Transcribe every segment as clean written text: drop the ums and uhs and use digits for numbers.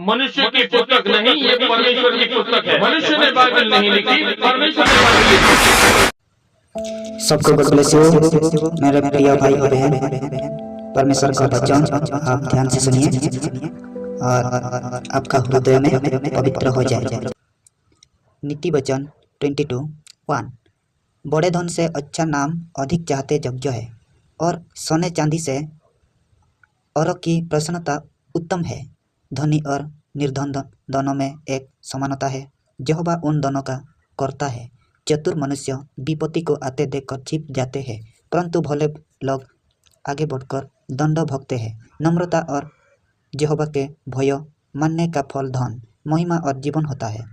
मनुष्य की पुस्तक नहीं, ये परमेश्वर की पुस्तक है। मनुष्य ने बाइबल नहीं लिखी, परमेश्वर ने बाइबल लिखी। सबको गॉड ब्लेस यू मेरे प्रिय भाई और बहन। परमेश्वर का वचन आप ध्यान से सुनिए और आपका हृदय में पवित्र हो जाए। नीति वचन 22:1। बड़े धन से अच्छा नाम अधिक चाहते योग्य है, और सोने चांदी से औरों की प्रसन्नता उत्तम है। धनी और निर्धन दोनों में एक समानता है। यहोवा उन दोनों का करता है। चतुर मनुष्य विपत्ति को आते देखकर छिप जाते हैं, परंतु भोले लोग आगे बढ़कर दंड भोगते हैं। नम्रता और यहोवा के भय मानने का फल धन, महिमा और जीवन होता है।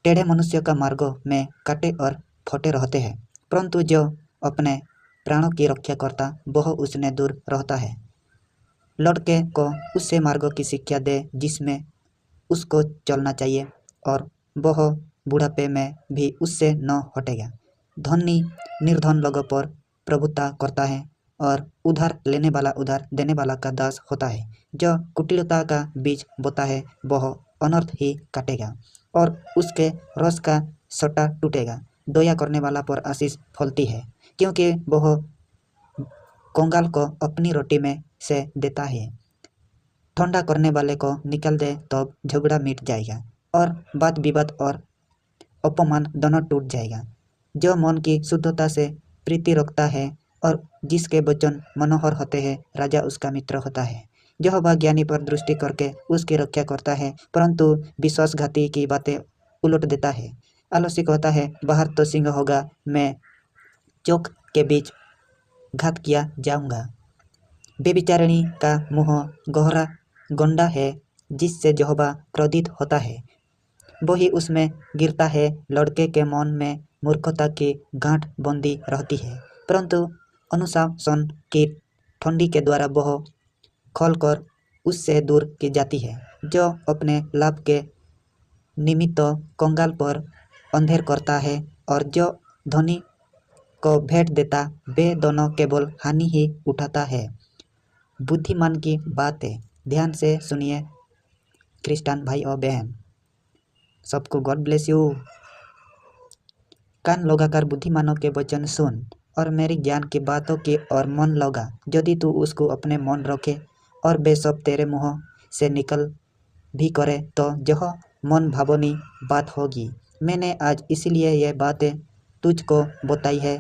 टेढ़े मनुष्य का मार्गों में कांटे और फोटे रहते हैं, परंतु जो अपने प्राणों की रक्षा करता वह उसने दूर रहता है। लड़के को उससे मार्गों की शिक्षा दे जिसमें उसको चलना चाहिए, और वह बुढ़ापे में भी उससे न हटेगा। धनी निर्धन लोगों पर प्रभुता करता है, और उधार लेने वाला उधार देने वाला का दास होता है। जो कुटिलता का बीज बोता है वह अनर्थ ही काटेगा, और उसके रस का सट्टा टूटेगा। दया करने वाला पर आशीष फलती है, क्योंकि वह कंगाल को अपनी रोटी में से देता है। ठंडा करने वाले को निकल दे तो झगड़ा मिट जाएगा, और वाद विवाद और अपमान दोनों टूट जाएगा। जो मन की शुद्धता से प्रीति रखता है और जिसके वचन मनोहर होते हैं, राजा उसका मित्र होता है। यहोवा ज्ञानी पर दृष्टि करके उसकी रक्षा करता है, परंतु विश्वासघाती की बातें उलट देता है। आलसी कहता है, बाहर तो सिंह होगा, मैं चौक के बीच घात किया जाऊंगा। बेविचारिणी का मुँह गहरा गंडा है, जिससे यहोवा क्रोधित होता है, वही उसमें गिरता है। लड़के के मन में मूर्खता की गांठ बंदी रहती है, परंतु अनुशासन की ठंडी के द्वारा वह खोलकर उससे दूर की जाती है। जो अपने लाभ के निमित्त कंगाल पर अंधेर करता है और जो धनी को भेंट देता, वे दोनों केवल हानि ही उठाता है। बुद्धिमान की बातें ध्यान से सुनिए क्रिश्चियन भाई और बहन। सबको गॉड ब्लेस यू। कान लगाकर बुद्धिमानों के वचन सुन और मेरी ज्ञान की बातों की ओर मन लगा। यदि तू उसको अपने मन रखे और वे सब तेरे मुँह से निकल भी करे, तो यह मन भावनी बात होगी। मैंने आज इसलिए यह बातें तुझको बताई है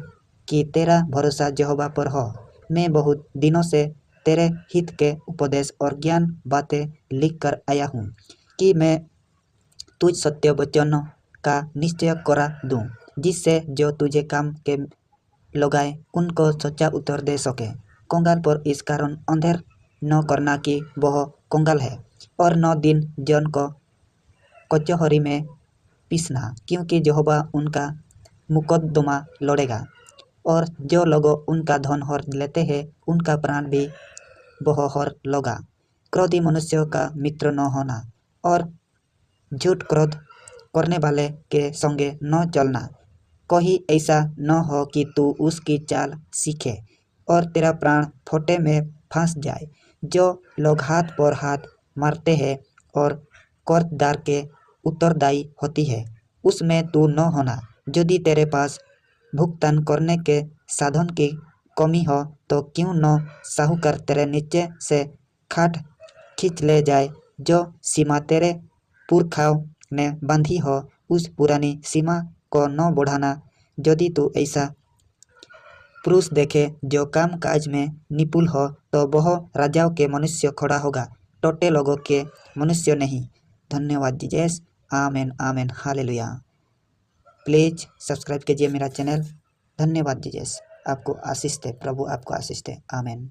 कि तेरा भरोसा यहोवा पर हो। मैं बहुत दिनों से तेरे हित के उपदेश और ज्ञान बातें लिख कर आया हूँ, कि मैं तुझ सत्य वचनों का निश्चय करा दूँ, जिससे जो तुझे काम के लगाए उनको सच्चा उत्तर दे सके। कंगाल पर इस कारण अंधेर न करना कि वह कंगाल है, और न दिन जन को कचहरी में पीसना, क्योंकि यहोवा उनका मुकद्दमा लड़ेगा, और जो लोग उनका धन हर लेते हैं उनका प्राण भी वह हर लोगा। क्रोधी मनुष्य का मित्र न होना, और झूठ क्रोध करने वाले के संगे न चलना। कहीं ऐसा न हो कि तू उसकी चाल सीखे और तेरा प्राण फोटे में फंस जाए। जो लोग हाथ पर हाथ मारते हैं और कर्जदार के उत्तरदायी होती है, उसमें तू न होना। यदि तेरे पास भुगतान करने के साधन की कमी हो, तो क्यों न साहूकार तेरे नीचे से खाट खींच ले जाए। जो सीमा तेरे पुरखाओं ने बांधी हो, उस पुरानी सीमा को न बढ़ाना। यदि तू ऐसा पुरुष देखे जो काम काज में निपुण हो, तो वह राजाओं के मनुष्य खड़ा होगा, टोटे लोगों के मनुष्य नहीं। धन्यवाद Jesus. Amen amen hallelujah. Please subscribe कीजिए मेरा चैनल। धन्यवाद जीसस। आपको आशीष दे, प्रभु आपको आशीष दे। आमेन।